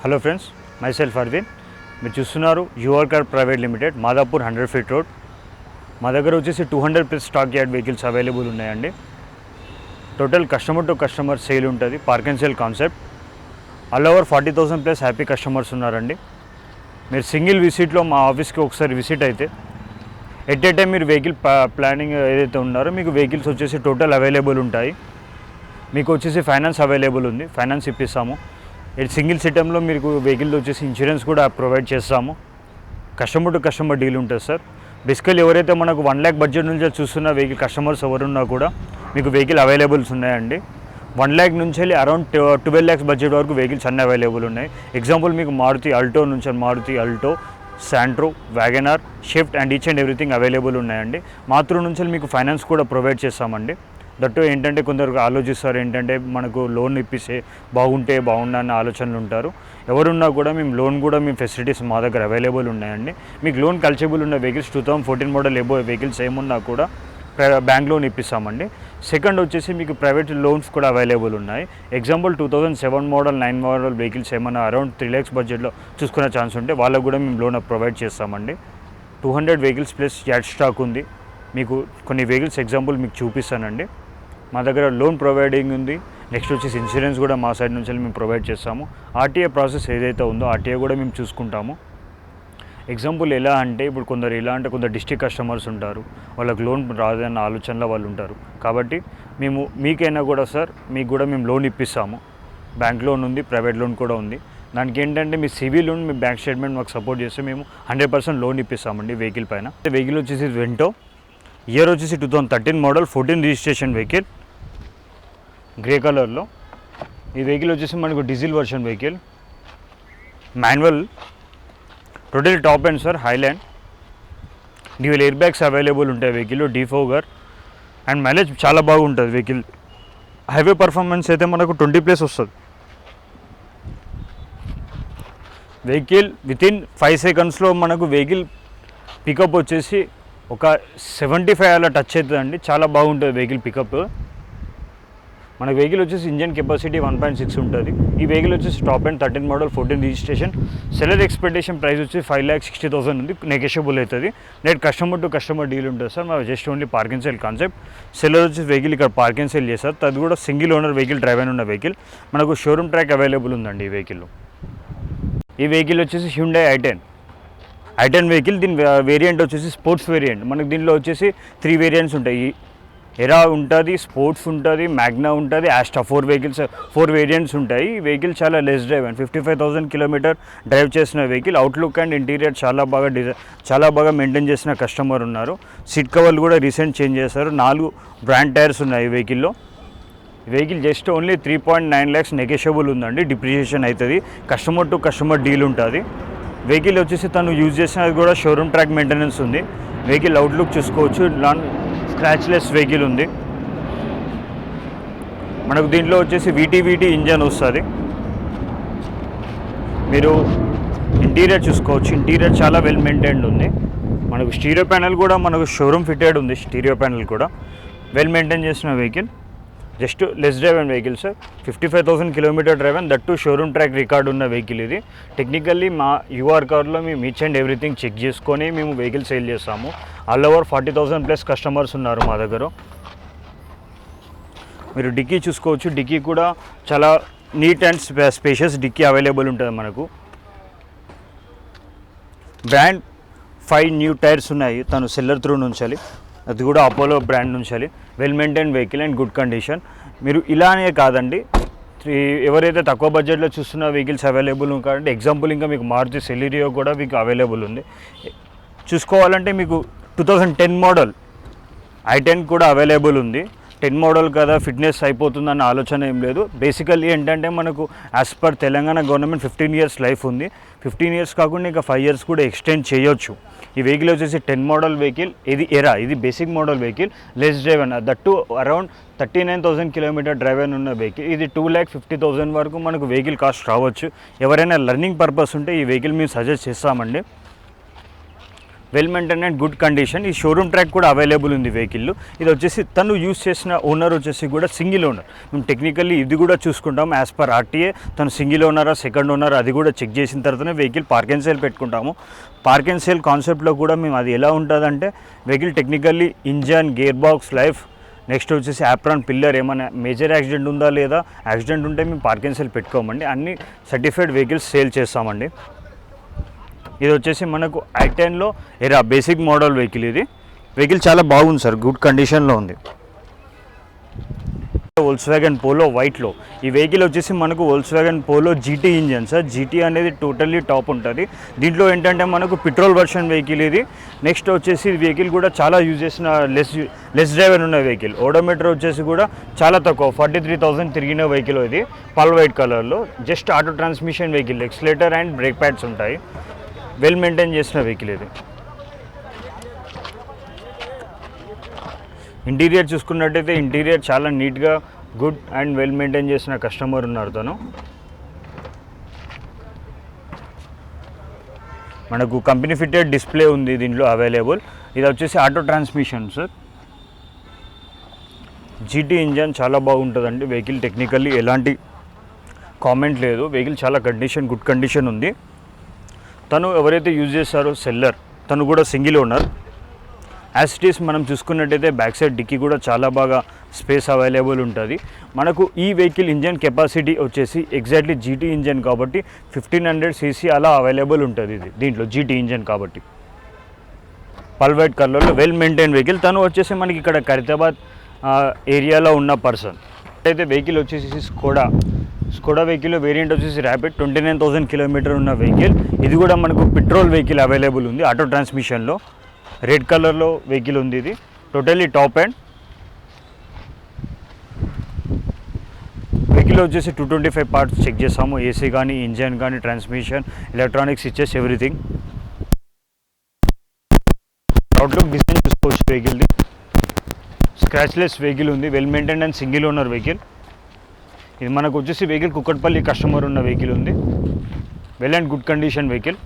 Hello friends, myself Aravind. మీరు చూస్తున్నారు your car private limited, Madhapur 100 feet road. మా దగ్గర వచ్చేసి 200+ స్టాక్ యార్డ్ వెహికల్స్ అవైలబుల్ ఉన్నాయండి. Total customer to customer sale ఉంటుంది, park and sale concept. All over 40,000+ happy customers ఉన్నారండి. మీరు సింగిల్ విజిట్లో మా ఆఫీస్కి ఒకసారి విజిట్ అయితే ఎట్ ఏ టైం మీరు వెహికల్ ప్లానింగ్ ఏదైతే ఉన్నారో మీకు వెహికల్స్ వచ్చేసి టోటల్ అవైలబుల్ ఉంటాయి. మీకు వచ్చేసి ఫైనాన్స్ అవైలబుల్ ఉంది, ఫైనాన్స్ ఇప్పిస్తాము. సింగిల్ సిటంలో మీకు వెహికల్ వచ్చేసి ఇన్సూరెన్స్ కూడా ప్రొవైడ్ చేస్తాము. కస్టమర్ టు కస్టమర్ డీల్ ఉంటుంది సార్. బేసికల్లీ ఎవరైతే మనకు 1 lakh బడ్జెట్ నుంచి చూస్తున్న వెహికల్ కస్టమర్స్ ఎవరున్నా కూడా మీకు వెహికల్ అవైలబుల్స్ ఉన్నాయండి. 1 lakh నుంచి అరౌండ్ 12 lakhs బడ్జెట్ వరకు వెహికల్స్ అన్నీ అవైలబుల్ ఉన్నాయి. ఎగ్జాంపుల్ మీకు Maruti Alto, Santro, WagonR, Swift and each and everything available ఉన్నాయండి. మాతృ నుంచి మీకు ఫైనాన్స్ కూడా ప్రొవైడ్ చేస్తామండి. దట్టు ఏంటంటే కొందరు ఆలోచిస్తారు ఏంటంటే మనకు లోన్ ఇప్పిస్తే బాగుండన్న ఆలోచనలు ఉంటారు. ఎవరున్నా కూడా లోన్ కూడా ఫెసిలిటీస్ మా దగ్గర అవైలబుల్ ఉన్నాయండి. మీకు లోన్ కల్చబుల్ ఉన్న వెహికల్స్ 2014 మోడల్ ఎబో వెహికల్స్ ఏమున్నా కూడా బ్యాంక్ లోన్ ఇప్పిస్తామండి. సెకండ్ వచ్చేసి మీకు ప్రైవేట్ లోన్స్ కూడా అవైలబుల్ ఉన్నాయి. ఎగ్జాంపుల్ 2007 మోడల్ 9 మోడల్ వెహికల్స్ ఏమన్నా అరౌండ్ 3 lakhs బడ్జెట్లో చూసుకునే ఛాన్స్ ఉంటే వాళ్ళకు కూడా లోన్ ప్రొవైడ్ చేస్తామండి. 200 వెహికల్స్ ప్లస్ యాడ్ స్టాక్ ఉంది. మీకు కొన్ని వెహికల్స్ ఎగ్జాంపుల్ మీకు చూపిస్తానండి. మా దగ్గర లోన్ ప్రొవైడింగ్ ఉంది. నెక్స్ట్ వచ్చేసి ఇన్సూరెన్స్ కూడా మా సైడ్ నుంచి మేము ప్రొవైడ్ చేస్తాము. ఆర్టీఏ ప్రాసెస్ ఏదైతే ఉందో ఆర్టీఏ కూడా మేము చూసుకుంటాము. ఎగ్జాంపుల్ ఎలా అంటే ఇప్పుడు కొందరు డిస్ట్రిక్ట్ కస్టమర్స్ ఉంటారు, వాళ్ళకి లోన్ రాదన్న ఆలోచనలో వాళ్ళు ఉంటారు. కాబట్టి మీకైనా కూడా సార్ మీకు కూడా లోన్ ఇప్పిస్తాము. బ్యాంక్ లోన్ ఉంది, ప్రైవేట్ లోన్ కూడా ఉంది. దానికి ఏంటంటే మీ సివిల్ లోన్, మీ బ్యాంక్ స్టేట్మెంట్ మాకు సపోర్ట్ చేస్తే మేము 100% లోన్ ఇప్పిస్తామండి వెహికల్ పైన. వెహికల్ వచ్చేసి వెంటో, ఇయర్ వచ్చేసి 2013 మోడల్, 14 రిజిస్ట్రేషన్ వెహికల్, గ్రే కలర్లో. ఈ వెహికల్ వచ్చేసి మనకు diesel version vehicle, manual, total top and sir Highland, dual air bags available ఉంటాయి వెహికల్లో, డీఫోగర్ అండ్ మైలేజ్ చాలా బాగుంటుంది వెహికల్. హైవే పర్ఫార్మెన్స్ అయితే మనకు 20+ వస్తుంది. వెహికల్ వితిన్ 5 secondsలో మనకు వెహికల్ పికప్ వచ్చేసి ఒక 75 అలా టచ్ అవుతుందండి. చాలా బాగుంటుంది వెహికల్ పికప్. మన వెహికల్ వచ్చేసి ఇంజన్ కెపాసిటీ 1.6 ఉంటుంది. ఈ వెహికల్ వచ్చేసి top and 13 model, 14 registration. Seller expectation price వచ్చి 5,60,000 ఉంది, నెగోషియబుల్ అవుతుంది. Net customer to customer deal ఉంటుంది సార్. మా just only park and sale concept. Seller వచ్చేసి వెహికల్ ఇక్కడ పార్క్ అండ్ సేల్ చేస్తారు. అది కూడా సింగిల్ ఓనర్ వెహికల్, డ్రైవ్ అయిన ఉన్న వెహికల్. మనకు షోరూమ్ ట్రాక్ అవైలబుల్ ఉందండి ఈ వెహికల్లో. ఈ వెహికల్ వచ్చేసి హ్యుండై i10 వెహికల్. దీని వేరియంట్ వచ్చేసి స్పోర్ట్స్ వేరియంట్. మనకు దీనిలో వచ్చేసి 3 వేరియంట్స్ ఉంటాయి. ఎరా ఉంటుంది, స్పోర్ట్స్ ఉంటుంది, మ్యాగ్నా ఉంటుంది, ఆస్టా. 4 వేరియంట్స్ ఉంటాయి. ఈ వెహికల్ చాలా less drive and 55,000 kilometre drive చేసిన వెహికల్. అవుట్లుక్ అండ్ ఇంటీరియర్ చాలా బాగా మెయింటైన్ చేసిన కస్టమర్ ఉన్నారు. సీట్ కవర్లు కూడా రీసెంట్ చేంజ్ చేశారు. 4 బ్రాండ్ టైర్స్ ఉన్నాయి ఈ వెహికల్లో. Vehicle just only 3.9 lakhs negotiable ఉందండి. డిప్రిషియేషన్ అవుతుంది, కస్టమర్ టు కస్టమర్ డీల్ ఉంటుంది. వెహికల్ వచ్చేసి తను యూజ్ చేసినది కూడా షోరూమ్ ట్రాక్ మెయింటెనెన్స్ ఉంది. వెహికల్ అవుట్లుక్ చూసుకోవచ్చు, నాన్ స్క్రాచ్లెస్ వెహికల్ ఉంది. మనకు దీంట్లో వచ్చేసి వీటీ ఇంజన్ వస్తుంది. మీరు ఇంటీరియర్ చూసుకోవచ్చు, ఇంటీరియర్ చాలా వెల్ మెయింటైన్డ్ ఉంది. మనకు స్టీరియో ప్యానెల్ కూడా మనకు షోరూమ్ ఫిటెడ్ ఉంది. స్టీరియో ప్యానెల్ కూడా వెల్ మెయింటైన్ చేసిన vehicle. Just less drive and vehicle sir. 55,000 kilometre drive and that showroom track record ఉన్న వెహికల్ ఇది. టెక్నికల్లీ మా యూఆర్ కార్లో మేము ఈచ్ అండ్ ఎవ్రీథింగ్ చెక్ చేసుకొని మేము వెహికల్ సేల్ చేస్తాము. ఆల్ ఓవర్ 40,000+ కస్టమర్స్ ఉన్నారు మా దగ్గర. మీరు డిక్కీ చూసుకోవచ్చు, డిక్కీ కూడా చాలా నీట్ అండ్ స్పేషియస్ డిక్కీ అవైలబుల్ ఉంటుంది మనకు. బ్రాండ్ 5 న్యూ టైర్స్ ఉన్నాయి తను సెల్లర్ త్రూ నుంచి. అది కూడా అపోలో బ్రాండ్ నుంచి. Well maintain vehicle and good condition. మీరు ఇలానే కాదండి, ఎవరైతే తక్కువ బడ్జెట్లో చూస్తున్న వెహికల్స్ అవైలబుల్ కాదంటే ఎగ్జాంపుల్ ఇంకా మీకు మారుతి సెలీరియో కూడా మీకు అవైలబుల్ ఉంది. చూసుకోవాలంటే మీకు 2010 మోడల్ i10 కూడా అవైలబుల్ ఉంది. 10 మోడల్ కదా ఫిట్నెస్ అయిపోతుందన్న ఆలోచన ఏం లేదు. బేసికల్లీ ఏంటంటే మనకు as per Telangana government 15 years life ఉంది. 15 years కాకుండా ఇంకా 5 years కూడా ఎక్స్టెండ్ చేయొచ్చు. ఈ వెహికల్ వచ్చేసి 10 మోడల్ వెహికల్. ఇది basic model vehicle, less drive అన్న దట్టు అరౌండ్ 39,000 కిలోమీటర్ డ్రైవ్ అయిన ఉన్న వెహికల్. ఇది 2,50,000 వరకు మనకు వెహికల్ కాస్ట్ రావచ్చు. ఎవరైనా లర్నింగ్ పర్పస్ ఉంటే ఈ వెహికల్ మేము సజెస్ట్ చేస్తామండి. Well maintain and good condition. ఈ షోరూమ్ ట్రాక్ కూడా అవైలబుల్ ఉంది వెహికల్. ఇది వచ్చేసి తను యూస్ చేసిన ఓనర్ వచ్చేసి కూడా సింగిల్ ఓనర్. మేము టెక్నికల్లీ ఇది కూడా చూసుకుంటాము యాజ్ పర్ ఆర్టీఏ. తను సింగిల్ ఓనరా సెకండ్ ఓనర్ అది కూడా చెక్ చేసిన తర్వాతనే వెహికల్ పార్క్ అండ్ సేల్ పెట్టుకుంటాము. పార్క్ అండ్ సేల్ కాన్సెప్ట్లో కూడా మేము అది ఎలా ఉంటుందంటే vehicle technically engine, gear box, life, next వచ్చేసి యాప్రాన్ పిల్లర్ ఏమైనా మేజర్ యాక్సిడెంట్ ఉందా లేదా, యాక్సిడెంట్ ఉంటే మేము పార్క్ అండ్ సేల్ పెట్టుకోమండి. అన్ని సర్టిఫైడ్ వెహికల్స్ సేల్ చేస్తామండి. ఇది వచ్చేసి మనకు I10లో ఎరా బేసిక్ మోడల్ వెహికల్. ఇది వెహికల్ చాలా బాగుంది సార్, గుడ్ కండిషన్లో ఉంది. వోల్క్స్వ్యాగన్ పోలో వైట్లో. ఈ వెహికల్ వచ్చేసి మనకు Volkswagen Polo GT engine sir. GT అనేది టోటల్లీ టాప్ ఉంటుంది. దీంట్లో ఏంటంటే మనకు పెట్రోల్ వర్షన్ వెహికల్ ఇది. నెక్స్ట్ వచ్చేసి వెహికల్ కూడా చాలా యూజ్ చేసిన లెస్ డ్రైవర్ ఉన్న వెహికల్. ఓడోమీటర్ వచ్చేసి కూడా చాలా తక్కువ 43,000 తిరిగిన వెహికల్ ఇది. పల్ వైట్ కలర్లో. Just auto transmission vehicle, accelerator and brake pads ఉంటాయి. వెల్ మెయింటైన్ చేసిన వెహికల్ ఇది. ఇంటీరియర్ చూసుకున్నట్టయితే ఇంటీరియర్ చాలా నీట్గా గుడ్ అండ్ వెల్ మెయింటైన్ చేసిన కస్టమర్ ఉన్నారు తను. మనకు కంపెనీ ఫిట్టెడ్ డిస్ప్లే ఉంది దీంట్లో అవైలబుల్. ఇది వచ్చేసి auto transmission sir. GT engine చాలా బాగుంటుందండి వెహికల్. టెక్నికల్లీ ఎలాంటి కామెంట్ లేదు. వెహికల్ చాలా గుడ్ కండిషన్ ఉంది. తను ఎవరైతే యూజ్ చేస్తారో సెల్లర్, తను కూడా single owner. As it is మనం చూసుకున్నట్టయితే బ్యాక్ సైడ్ డిక్కీ కూడా చాలా బాగా స్పేస్ అవైలబుల్ ఉంటుంది. మనకు ఈ వెహికల్ ఇంజన్ కెపాసిటీ వచ్చేసి ఎగ్జాక్ట్లీ జీటీ ఇంజన్ కాబట్టి 1500 cc అలా అవైలబుల్ ఉంటుంది. ఇది దీంట్లో జీటీ ఇంజన్ కాబట్టి. పల్ వైట్ కలర్లో వెల్ మెయింటైన్ వెహికల్. తను వచ్చేసి మనకి ఇక్కడ ఖైరతాబాద్ ఏరియాలో ఉన్న పర్సన్. అయితే వెహికల్ వచ్చేసి స్కోడా వెహికల్ వేరియంట్ వచ్చేసి ర్యాపిడ్ 29,000 కిలోమీటర్ ఉన్న వెహికల్. ఇది కూడా మనకు పెట్రోల్ వెహికల్ అవైలబుల్ ఉంది ఆటో ట్రాన్స్మిషన్లో. రెడ్ కలర్లో వెహికల్ ఉంది. ఇది టోటల్లీ టాప్ అండ్ వెహికల్ వచ్చేసి 225 పార్ట్స్ చెక్ చేస్తాము. ఏసీ కానీ, ఇంజన్ కానీ, ట్రాన్స్మిషన్, ఎలక్ట్రానిక్స్ ఇచ్చేసి ఎవ్రీథింగ్. అవుట్లుక్ డిజైన్ చూసుకోవచ్చు వెహికల్ది. స్క్రాచ్లెస్ వెహికల్ ఉంది. Well maintain and single owner vehicle. ఇది మనకు వచ్చేసి వెహికల్ కుక్కట్పల్లి కస్టమర్ ఉన్న వెహికల్ ఉంది. Well and good condition vehicle.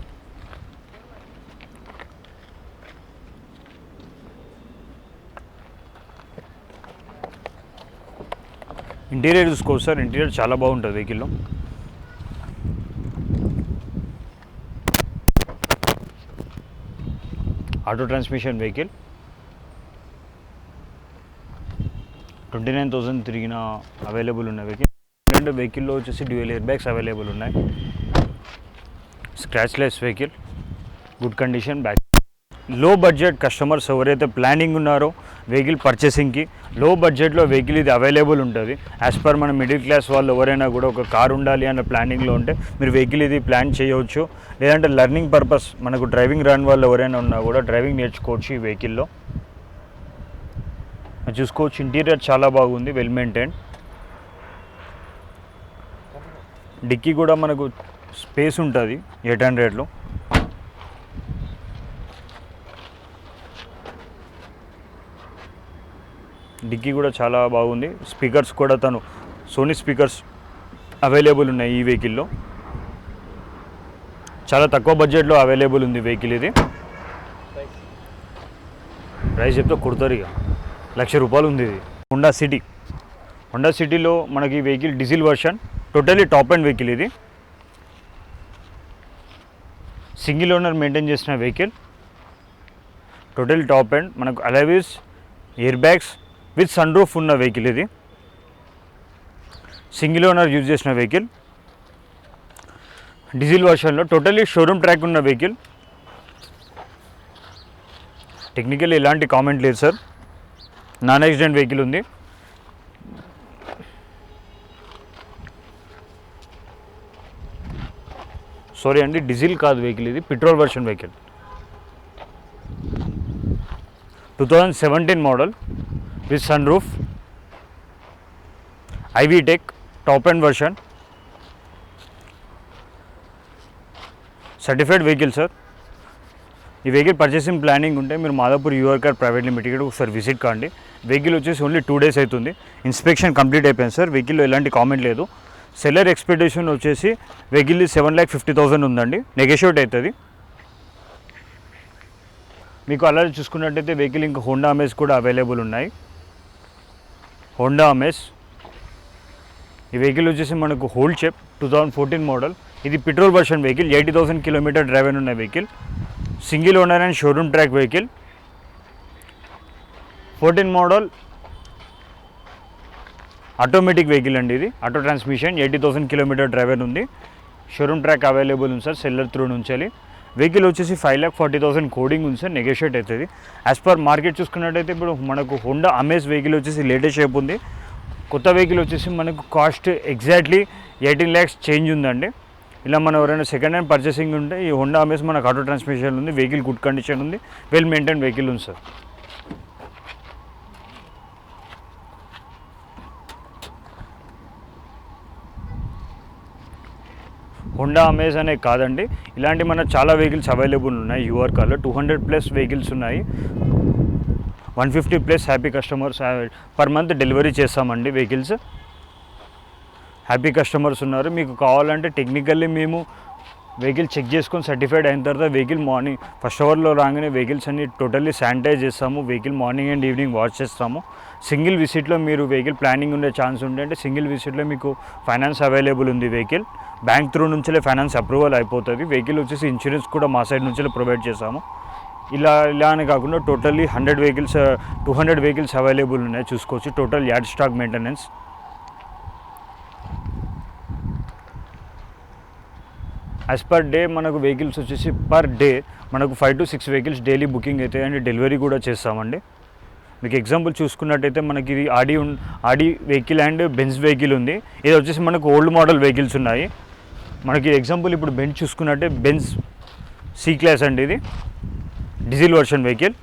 Interior చూసుకోవచ్చు సార్. ఇంటీరియర్ చాలా బాగుంటుంది వెహికల్లో. Auto transmission vehicle. 29,000 తిరిగిన అవైలబుల్ ఉన్న వెహికల్. వెహికల్లో వచ్చేసి డ్యూయల్ ఎయిర్ బ్యాగ్స్ అవైలబుల్ ఉన్నాయి. Scratchless vehicle, good condition. Back లో బడ్జెట్ కస్టమర్స్ ఎవరైతే ప్లానింగ్ ఉన్నారో వెహికల్ పర్చేసింగ్కి, లో బడ్జెట్లో వెహికల్ ఇది అవైలబుల్ ఉంటుంది. యాజ్ పర్ మన మిడిల్ క్లాస్ వాళ్ళు ఎవరైనా కూడా ఒక కార్ ఉండాలి అన్న ప్లానింగ్లో ఉంటే మీరు వెహికల్ ఇది ప్లాన్ చేయవచ్చు. లేదంటే లెర్నింగ్ పర్పస్ మనకు డ్రైవింగ్ రాని వాళ్ళు ఎవరైనా ఉన్నా కూడా డ్రైవింగ్ నేర్చుకోవచ్చు ఈ వెహికల్లో. చూసుకోవచ్చు ఇంటీరియర్ చాలా బాగుంది, వెల్ మెయింటైన్. డిక్కీ కూడా మనకు స్పేస్ ఉంటుంది 800లో. డిక్కీ కూడా చాలా బాగుంది. స్పీకర్స్ కూడా తను సోనీ స్పీకర్స్ అవైలబుల్ ఉన్నాయి ఈ వెహికల్లో. చాలా తక్కువ బడ్జెట్లో అవైలబుల్ ఉంది వెహికల్ ఇది. ప్రైస్ చెప్తే కుడతారు ఇక, ₹1,00,000 ఉంది ఇది. హోండా సిటీలో మనకి vehicle diesel version, totally top end vehicle ఇది. సింగిల్ ఓనర్ మెయింటైన్ చేసిన వెహికల్, టోటల్ టాప్ అండ్. మనకు alloy wheels, air bags with sun roof ఉన్న వెహికల్ ఇది. సింగిల్ ఓనర్ యూజ్ చేసిన వెహికల్, డీజిల్ వర్షన్లో, టోటల్లీ షోరూమ్ ట్రాక్ ఉన్న వెహికల్. టెక్నికల్ ఎలాంటి comment లేదు సార్. నాన్ యాక్సిడెంట్ వెహికల్ ఉంది. సారీ అండి, డీజిల్ కాదు వెహికల్ ఇది, petrol version vehicle. 2017 model with sun roof, iVTEC, top end version, certified vehicle sir. ఈ వెహికల్ పర్చేసింగ్ ప్లానింగ్ ఉంటే మీరు Madhapur your car private limited ఒకసారి విజిట్ కాండి. వెహికల్ వచ్చేసి ఓన్లీ 2 days అవుతుంది. ఇన్స్పెక్షన్ కంప్లీట్ అయిపోయింది సార్. వెహికల్లో ఎలాంటి కామెంట్ లేదు. సెల్లర్ ఎక్స్పెక్టేషన్ వచ్చేసి వెహికల్ 7,50,000 ఉందండి, నెగోషియేట్ అవుతుంది. మీకు అలాగే చూసుకున్నట్టయితే వెహికల్ ఇంకా హోండా అమేజ్ కూడా అవైలబుల్ ఉన్నాయి. హోండా అమేజ్ ఈ వెహికల్ వచ్చేసి మనకు హోల్డ్ షేప్ 2014 మోడల్. ఇది petrol version vehicle, 80,000 kilometre drive అయిన ఉన్న vehicle, single owner and showroom track vehicle. 14 model automatic vehicle అండి. ఇది ఆటో ట్రాన్స్మిషన్, 80,000 కిలోమీటర్ డ్రైవ్ అయిన ఉంది. షోరూమ్ ట్రాక్ అవైలబుల్ ఉంది సార్, సెల్లర్ త్రూ నుంచి. వెహికల్ వచ్చేసి 5,40,000 కోడింగ్ ఉంది సార్, నెగోషియేట్ అవుతుంది. యాజ్ పర్ మార్కెట్ చూసుకున్నట్టయితే ఇప్పుడు మనకు హోండా అమేజ్ వెహికల్ వచ్చేసి లేటెస్ట్ షేప్ ఉంది. కొత్త వెహికల్ వచ్చేసి మనకు కాస్ట్ ఎగ్జాక్ట్లీ 18 lakhs చేంజ్ ఉందండి. ఇలా మనం ఎవరైనా సెకండ్ హ్యాండ్ పర్చేసింగ్ ఉంటే ఈ హోండా అమేజ్ మనకు ఆటో ట్రాన్స్మిషన్ ఉంది, వెహికల్ గుడ్ కండిషన్ ఉంది, వెల్ మెయింటైన్ వెహికల్ ఉంది సార్. హోండా అమేజ్ అనే కాదండి, ఇలాంటి మన చాలా వెహికల్స్ అవైలబుల్ ఉన్నాయి. యువర్ కార్లో 200+ వెహికల్స్ ఉన్నాయి. 150+ happy customers per month delivery చేస్తామండి. వెహికల్స్ హ్యాపీ కస్టమర్స్ ఉన్నారు. మీకు కావాలంటే టెక్నికల్లీ మేము వెహికల్ చెక్ చేసుకొని సర్టిఫైడ్ అయిన తర్వాత వెహికల్ మార్నింగ్ ఫస్ట్ అవర్లో రాగానే వెహికల్స్ అన్ని టోటల్లీ శానిటైజ్ చేస్తాము. Vehicle morning and evening wash చేస్తాము. సింగిల్ విజిట్లో మీరు వెహికల్ ప్లానింగ్ ఉండే ఛాన్స్ ఉంటే అంటే సింగిల్ విజిట్లో మీకు ఫైనాన్స్ అవైలబుల్ ఉంది. వెహికల్ బ్యాంక్ త్రూ నుంచే ఫైనాన్స్ అప్రూవల్ అయిపోతుంది. వెహికల్ వచ్చేసి ఇన్సూరెన్స్ కూడా మా సైడ్ నుంచి ప్రొవైడ్ చేస్తాము. ఇలా అని కాకుండా టోటల్లీ 100 వెహికల్స్ 200 వెహికల్స్ అవైలబుల్ ఉన్నాయి, చూసుకోవచ్చు. Total yard stock maintenance. As per day మనకు వెహికల్స్ వచ్చేసి పర్ డే మనకు 5 to 6 వెహికల్స్ డైలీ బుకింగ్ అవుతాయి అండ్ డెలివరీ కూడా చేస్తామండి. మీకు ఎగ్జాంపుల్ చూసుకున్నట్టయితే మనకి ఇది ఆడి వెహికల్ అండ్ బెంజ్ వెహికల్ ఉంది. ఇది వచ్చేసి మనకు ఓల్డ్ మోడల్ వెహికల్స్ ఉన్నాయి. మనకి ఎగ్జాంపుల్ ఇప్పుడు బెంజ్ చూసుకున్నట్టే బెంజ్ సి క్లాస్ అండి. ఇది డీజిల్ వర్షన్ వెహికల్.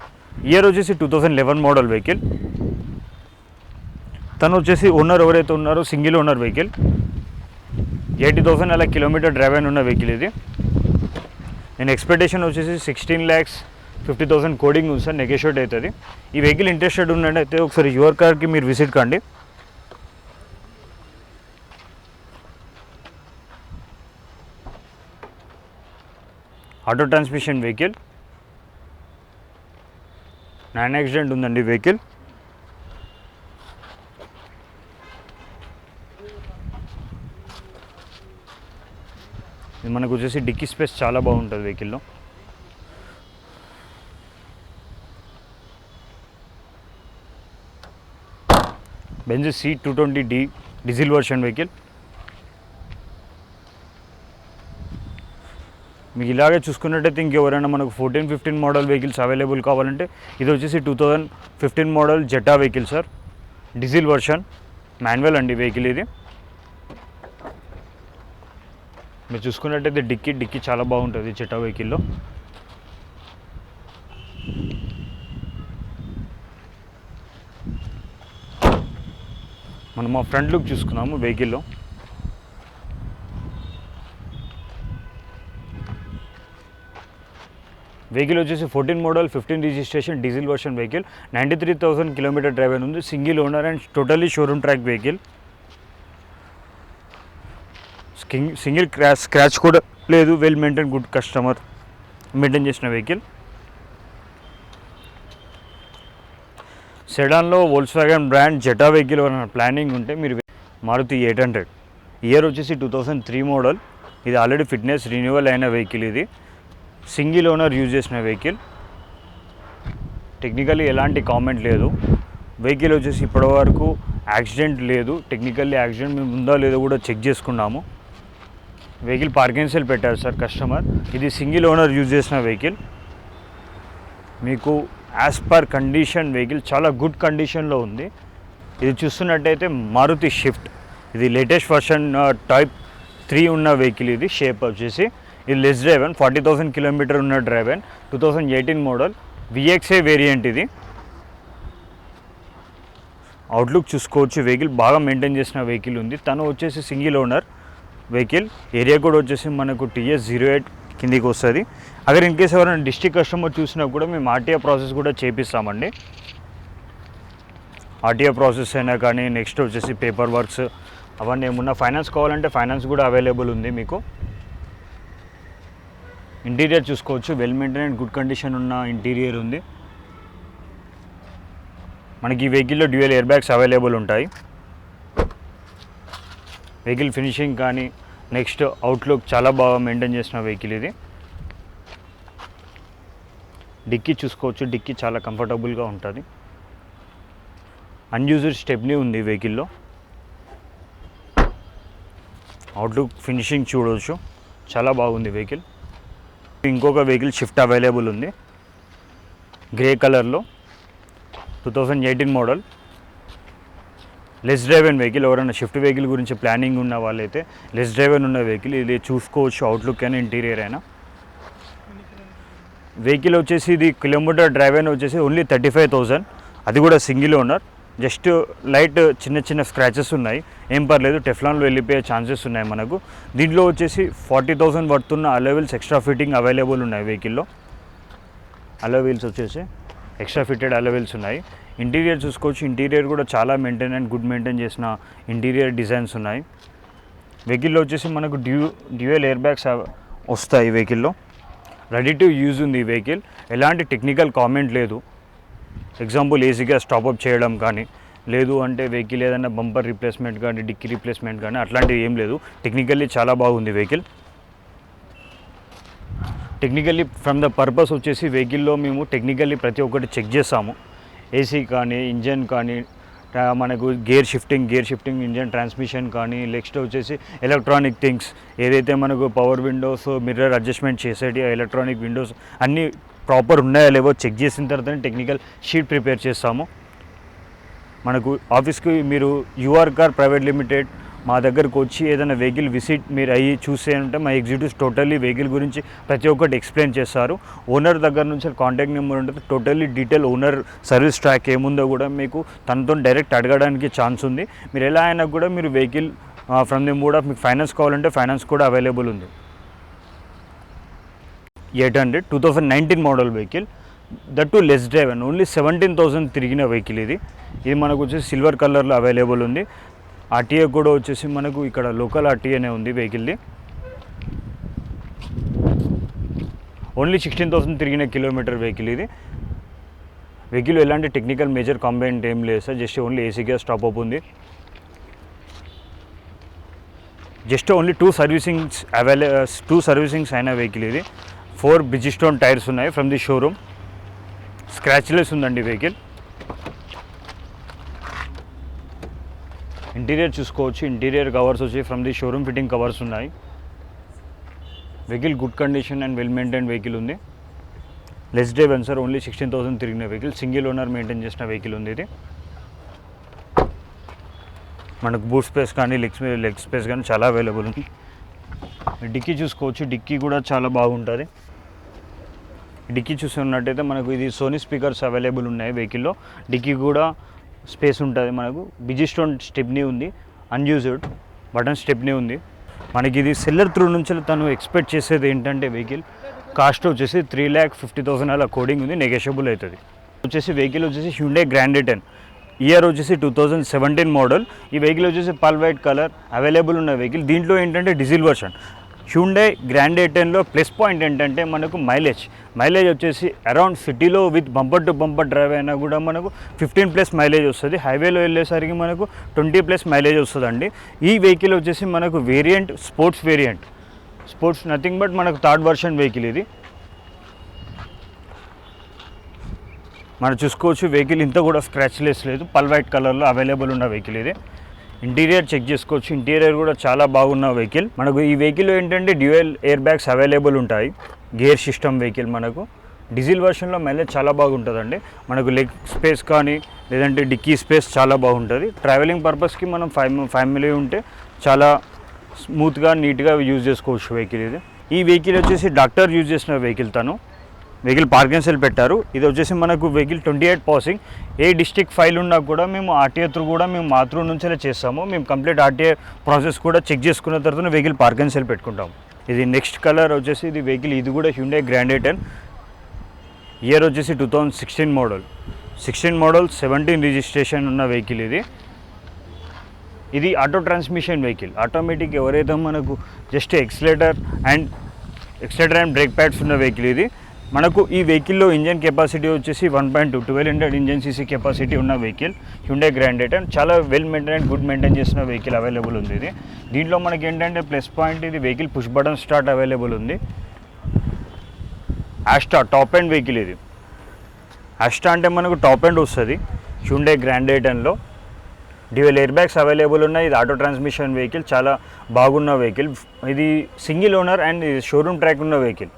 ఇయర్ వచ్చేసి 2011 మోడల్ వెహికల్. తను వచ్చేసి ఓనర్ ఎవరైతే ఉన్నారో సింగిల్ ఓనర్ వెహికల్, 80,000 అలా కిలోమీటర్ డ్రైవ్ అయిన ఉన్న వెహికల్ ఇది. నేను ఎక్స్పెక్టేషన్ వచ్చేసి 16,50,000 కోడింగ్ ఉంది సార్, నెగోషియేట్ అవుతుంది. ఈ వెహికల్ ఇంట్రెస్టెడ్ ఉన్నట్టయితే ఒకసారి యువర్ కార్కి మీరు విజిట్ కండి. Auto transmission vehicle, non accident ఉందండి వెహికల్. ఇది మనకు వచ్చేసి డిక్కీ స్పేస్ చాలా బాగుంటుంది వెహికల్లో. Benz C220D diesel version vehicle. మీకు ఇలాగే చూసుకున్నట్టయితే ఇంకెవరైనా మనకు 14-15 మోడల్ వెహికల్స్ అవైలబుల్ కావాలంటే ఇది వచ్చేసి 2015 model Zeta vehicle sir, diesel version, manual అండి వెహికల్ ఇది. మీరు చూసుకున్నట్టయితే డిక్కీ చాలా బాగుంటుంది జెటా వెహికల్లో. మనం మా ఫ్రంట్ లుక్ చూసుకున్నాము వెహికల్లో. వెహికల్ వచ్చేసి 14 model 15 registration diesel version vehicle, 93,000 kilometre drive అని ఉంది. Single owner and totally showroom track vehicle. Single scratch కూడా లేదు, well maintain, good customer maintain చేసిన వెహికల్. సెడాన్లో Volkswagen brand Jetta vehicle planning ఉంటే మీరు మారుతి 800. ఇయర్ వచ్చేసి 2003 మోడల్. ఇది ఆల్రెడీ ఫిట్నెస్ రిన్యూవల్ అయిన వెహికల్. ఇది సింగిల్ ఓనర్ యూజ్ చేసిన వెహికల్. టెక్నికల్లీ ఎలాంటి కామెంట్ లేదు. వెహికల్ వచ్చేసి ఇప్పటివరకు యాక్సిడెంట్ లేదు. టెక్నికల్లీ యాక్సిడెంట్ మేము ఉందా లేదో కూడా చెక్ చేసుకున్నాము. వెహికల్ పార్కింగ్ సెల్ పెట్టారు సార్ కస్టమర్. ఇది సింగిల్ ఓనర్ యూజ్ చేసిన వెహికల్. మీకు యాజ్ పర్ కండిషన్ వెహికల్ చాలా గుడ్ కండిషన్లో ఉంది. ఇది చూస్తున్నట్టయితే మారుతి షిఫ్ట్, ఇది లేటెస్ట్ వర్షన్ టైప్ 3 ఉన్న వెహికల్. ఇది షేప్ వచ్చేసి ఇది లెస్ డ్రైవెన్, 40,000 కిలోమీటర్ ఉన్న డ్రైవెన్, 2018 మోడల్ VXA వేరియంట్. ఇది అవుట్లుక్ చూసుకోవచ్చు. వెహికల్ బాగా మెయింటైన్ చేసిన వెహికల్ ఉంది. తను వచ్చేసి సింగిల్ ఓనర్ వెహికల్. ఏరియా కూడా వచ్చేసి మనకు TS08 కిందికి వస్తుంది. అगर ఇన్ కేస్ ఎవరైనా డిస్ట్రిక్ట్ కస్టమర్ చూసినా కూడా మేము RTO ప్రాసెస్ కూడా చేపిస్తామండి. RTO ప్రాసెస్ అయినా కానీ నెక్స్ట్ వచ్చేసి పేపర్ వర్క్స్ అవన్నీ ఏమున్నా, ఫైనాన్స్ కావాలంటే ఫైనాన్స్ కూడా అవైలబుల్ ఉంది మీకు. ఇంటీరియర్ చూసుకోవచ్చు, వెల్ మెయింటైన్ గుడ్ కండిషన్ ఉన్న ఇంటీరియర్ ఉంది. మనకి ఈ వెహికల్లో డ్యూయల్ ఎయిర్ బ్యాగ్స్ అవైలబుల్ ఉంటాయి. వెహికల్ ఫినిషింగ్ కానీ నెక్స్ట్ అవుట్లుక్ చాలా బాగా మెయింటైన్ చేసిన వెహికల్ ఇది. డిక్కీ చూసుకోవచ్చు, డిక్కీ చాలా కంఫర్టబుల్గా ఉంటుంది. అన్యూజ్డ్ స్టెప్నీ ఉంది వెహికల్లో. అవుట్లుక్ ఫినిషింగ్ చూడవచ్చు, చాలా బాగుంది వెహికల్. ఇంకొక వెహికల్ షిఫ్ట్ అవైలబుల్ ఉంది గ్రే కలర్లో, 2018 model. Less drive and vehicle. ఎవరైనా షిఫ్ట్ వెహికల్ గురించి ప్లానింగ్ ఉన్న వాళ్ళైతే లెస్ డ్రైవ్ అని ఉన్న వెహికల్ ఇది చూసుకోవచ్చు, అవుట్లుక్ అయినా ఇంటీరియర్ అయినా. వెహికల్ వచ్చేసి ఇది కిలోమీటర్ డ్రైవ్ అయినా వచ్చేసి ఓన్లీ 35,000, అది కూడా సింగిల్ ఓనర్. జస్ట్ లైట్ చిన్న చిన్న స్క్రాచెస్ ఉన్నాయి, ఏం పర్లేదు, టెఫ్లాన్లో వెళ్ళిపోయే ఛాన్సెస్ ఉన్నాయి మనకు. దీంట్లో వచ్చేసి 40,000 పడుతున్న అలోవీల్స్ ఎక్స్ట్రా ఫిట్టింగ్ అవైలబుల్ ఉన్నాయి వెహికల్లో. అలోవీల్స్ వచ్చేసి ఎక్స్ట్రా ఫిట్టెడ్ అలోవీల్స్ ఉన్నాయి. ఇంటీరియర్ చూసుకోవచ్చు, ఇంటీరియర్ కూడా చాలా మెయింటైన్ అండ్ గుడ్ మెయింటైన్ చేసిన ఇంటీరియర్ డిజైన్స్ ఉన్నాయి. వెహికల్లో వచ్చేసి మనకు డ్యూయల్ ఎయిర్ బ్యాగ్స్ వస్తాయి వెహికల్లో. రెడీ టు యూజ్ ఉంది ఈ వెహికల్, ఎలాంటి టెక్నికల్ కామెంట్ లేదు. ఎగ్జాంపుల్ ఈజీగా స్టాప్అప్ చేయడం కానీ, లేదు అంటే వెహికల్ ఏదైనా బంపర్ రీప్లేస్మెంట్ కానీ, డిక్కీ రీప్లేస్మెంట్ కానీ అట్లాంటివి ఏం లేదు. టెక్నికల్లీ చాలా బాగుంది vehicle. Technically from the purpose వచ్చేసి వెహికల్లో మేము టెక్నికల్లీ ప్రతి ఒక్కటి చెక్ చేస్తాము. ఏసీ కానీ, ఇంజన్ కానీ, మనకు గేర్ షిఫ్టింగ్, ఇంజన్ ట్రాన్స్మిషన్ కానీ, నెక్స్ట్ వచ్చేసి ఎలక్ట్రానిక్ థింగ్స్ ఏదైతే మనకు పవర్ విండోస్, మిర్రర్ అడ్జస్ట్మెంట్ చేసేటి ఎలక్ట్రానిక్ విండోస్ అన్నీ ప్రాపర్ ఉన్నాయో లేవో చెక్ చేసిన తర్వాతనే టెక్నికల్ షీట్ ప్రిపేర్ చేస్తాము. మనకు ఆఫీస్కి మీరు యూఆర్ కార్ ప్రైవేట్ లిమిటెడ్ మా దగ్గరకు వచ్చి ఏదైనా వెహికల్ విజిట్ మీరు అయ్యి చూసే ఉంటే మా ఎగ్జిక్యూటివ్స్ టోటల్లీ వెహికల్ గురించి ప్రతి ఒక్కటి ఎక్స్ప్లెయిన్ చేస్తారు. ఓనర్ దగ్గర నుంచి కాంటాక్ట్ నెంబర్ ఉంటుంది, totally detail owner service track ఏముందో కూడా మీకు తనతో డైరెక్ట్ అడగడానికి ఛాన్స్ ఉంది. మీరు ఎలా అయినా కూడా మీరు vehicle from the mood of మీకు ఫైనాన్స్ కావాలంటే ఫైనాన్స్ కూడా అవైలబుల్ ఉంది. 800 2019 model vehicle, that to less drive and only 17,000 తిరిగిన వెహికల్ ఇది. ఇది మనకు వచ్చేసి సిల్వర్ కలర్లో అవైలబుల్ ఉంది. ఆర్టీఏ కూడా వచ్చేసి మనకు ఇక్కడ లోకల్ ఆర్టీఏనే ఉంది వెహికల్ది. ఓన్లీ 16,000 తిరిగిన కిలోమీటర్ వెహికల్ ఇది. వెహికల్ ఎలాంటి టెక్నికల్ మేజర్ కంప్లైంట్ ఏం లేదు sir, just only AC gas top up ఉంది. జస్ట్ ఓన్లీ 2 సర్వీసింగ్స్ అయిన వెహికల్ ఇది. 4 బ్రిడ్జిస్టోన్ టైర్స్ ఉన్నాయి ఫ్రమ్ ది షోరూమ్. స్క్రాచ్లెస్ ఉందండి వెహికల్. ఇంటీరియర్ చూసుకోవచ్చు, ఇంటీరియర్ కవర్స్ వచ్చి from the showroom fitting covers ఉన్నాయి. Vehicle good condition and well maintain vehicle ఉంది. Less drive and sir, only 16,000 తిరిగిన vehicle, single owner maintain చేసిన vehicle ఉంది ఇది. మనకు బూట్ స్పేస్ కానీ లెగ్ స్పేస్ కానీ చాలా అవైలబుల్ ఉంది. డిక్కీ చూసుకోవచ్చు, డిక్కీ కూడా చాలా బాగుంటుంది. డిక్కీ చూస్తున్నట్టయితే మనకు ఇది సోనీ స్పీకర్స్ అవైలబుల్ ఉన్నాయి వెహికల్లో. డిక్కీ కూడా స్పేస్ ఉంటుంది. మనకు బ్రిడ్జిస్టోన్ స్టెప్నీ ఉంది, అన్యూజ్డ్ బటన్ స్టెప్నీ ఉంది. మనకి ఇది సెల్లర్ త్రూ నుంచి తను ఎక్స్పెక్ట్ చేసేది ఏంటంటే వెహికల్ కాస్ట్ వచ్చేసి 3,50,000 అలా కోడింగ్ ఉంది, నెగోషియబుల్ అవుతుంది. వెహికల్ వచ్చేసి హ్యుండై గ్రాండ్ ఐటెన్, ఇయర్ వచ్చేసి 2017 మోడల్. ఈ వెహికల్ వచ్చేసి పల్ వైట్ కలర్ అవైలబుల్ ఉన్న వెహికల్. దీంట్లో ఏంటంటే డీజిల్ వర్షన్. హ్యుండై గ్రాండ్ ఐటెన్లో ప్లస్ పాయింట్ ఏంటంటే మనకు మైలేజ్ వచ్చేసి అరౌండ్ సిటీలో with bumper to bumper drive అయినా కూడా మనకు 15+ మైలేజ్ వస్తుంది. హైవేలో వెళ్ళేసరికి మనకు 20+ మైలేజ్ వస్తుందండి. ఈ వెహికల్ వచ్చేసి మనకు వేరియంట్ స్పోర్ట్స్ నథింగ్ బట్ మనకు 3rd వర్షన్ వెహికల్ ఇది. మనం చూసుకోవచ్చు వెహికల్ ఇంత కూడా స్క్రాచ్లెస్ లేదు, పల్ వైట్ కలర్లో అవైలబుల్ ఉన్న వెహికల్ ఇది. ఇంటీరియర్ చెక్ చేసుకోవచ్చు, ఇంటీరియర్ కూడా చాలా బాగున్న వెహికల్. మనకు ఈ వెహికల్లో ఏంటంటే డ్యూయల్ ఎయిర్ బ్యాగ్స్ అవైలబుల్ ఉంటాయి. Gear system vehicle. మనకు డీజిల్ వర్షన్లో మైలేజ్ చాలా బాగుంటుందండి. మనకు లెగ్ స్పేస్ కానీ లేదంటే డిక్కీ స్పేస్ చాలా బాగుంటుంది. ట్రావెలింగ్ పర్పస్కి మనం ఫ్యామిలీ ఉంటే చాలా స్మూత్గా నీట్గా యూజ్ చేసుకోవచ్చు వెహికల్ ఇది. ఈ వెహికల్ వచ్చేసి డాక్టర్ యూజ్ చేసిన వెహికల్. వెహికల్ పార్కింగ్ సెల్ పెట్టారు. ఇది వచ్చేసి మనకు వెహికల్ 28 పాసింగ్. ఏ డిస్ట్రిక్ట్ ఫైల్ ఉన్నా కూడా మేము ఆర్టీఏ త్రూ కూడా మేము మా త్రూ నుంచే చేస్తాము. మేము కంప్లీట్ ఆర్టీఏ ప్రాసెస్ కూడా చెక్ చేసుకున్న తర్వాత వెహికల్ పార్కింగ్ సెల్ పెట్టుకుంటాము. ఇది నెక్స్ట్ కలర్ వచ్చేసి ఇది వెహికల్, ఇది కూడా హ్యుండై గ్రాండ్ ఐటెన్. ఇయర్ వచ్చేసి 2016 మోడల్. 17 రిజిస్ట్రేషన్ ఉన్న వెహికల్ ఇది. ఇది ఆటో ట్రాన్స్మిషన్ వెహికల్. ఆటోమేటిక్ ఎవరైతే మనకు just accelerator and extra drive brake pads ఉన్న వెహికల్ ఇది. మనకు ఈ వెహికల్లో ఇంజన్ కెపాసిటీ వచ్చేసి 1.2 1200 ఇంజన్ సీసీ కెపాసిటీ ఉన్న వెహికల్ హ్యుండై గ్రాండ్ ఐటెన్. చాలా వెల్ మెయింటైన్, గుడ్ మెయింటైన్ చేసిన వెహికల్ అవైలబుల్ ఉంది ఇది. దీంట్లో మనకి ఏంటంటే ప్లస్ పాయింట్, ఇది vehicle push button start available ఉంది. ఆస్టా టాప్ ఎండ్ వెహికల్ ఇది. ఆస్టా అంటే మనకు టాప్ ఎండ్ వస్తుంది హ్యుండై గ్రాండ్ ఐటెన్లో. డ్యూయల్ ఎయిర్ బ్యాగ్స్ అవైలబుల్ ఉన్నాయి. ఇది ఆటో ట్రాన్స్మిషన్ వెహికల్, చాలా బాగున్న వెహికల్. ఇది single owner and showroom track ఉన్న వెహికల్.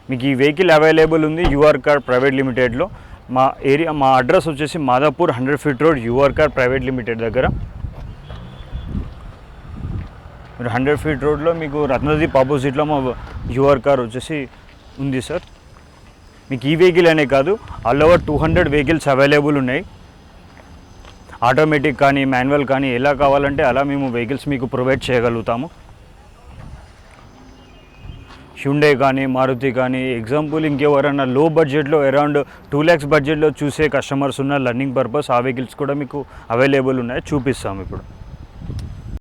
మీకు ఈ వెహికల్ అవైలబుల్ ఉంది యూఆర్ కార్ ప్రైవేట్ లిమిటెడ్లో. మా అడ్రస్ వచ్చేసి Madhapur 100 feet road, UR car private limited దగ్గర. మీరు 100 ఫీట్ రోడ్లో మీకు రత్నదీప్ ఆపోజిట్లో మా యూఆర్ కార్ వచ్చేసి ఉంది సార్. మీకు ఈ వెహికల్ అనే కాదు, ఆల్ ఓవర్ 200 వెహికల్స్ అవైలబుల్ ఉన్నాయి. ఆటోమేటిక్ కానీ మాన్యువల్ కానీ ఎలా కావాలంటే అలా మేము వెహికల్స్ మీకు ప్రొవైడ్ చేయగలుగుతాము. హ్యుండై కానీ మారుతి కానీ, ఎగ్జాంపుల్ ఇంకెవరైనా లో బడ్జెట్లో అరౌండ్ 2 lakhs బడ్జెట్లో చూసే కస్టమర్స్ ఉన్న లర్నింగ్ పర్పస్ ఆ వెహికల్స్ కూడా మీకు అవైలబుల్ ఉన్నాయి, చూపిస్తాము ఇప్పుడు.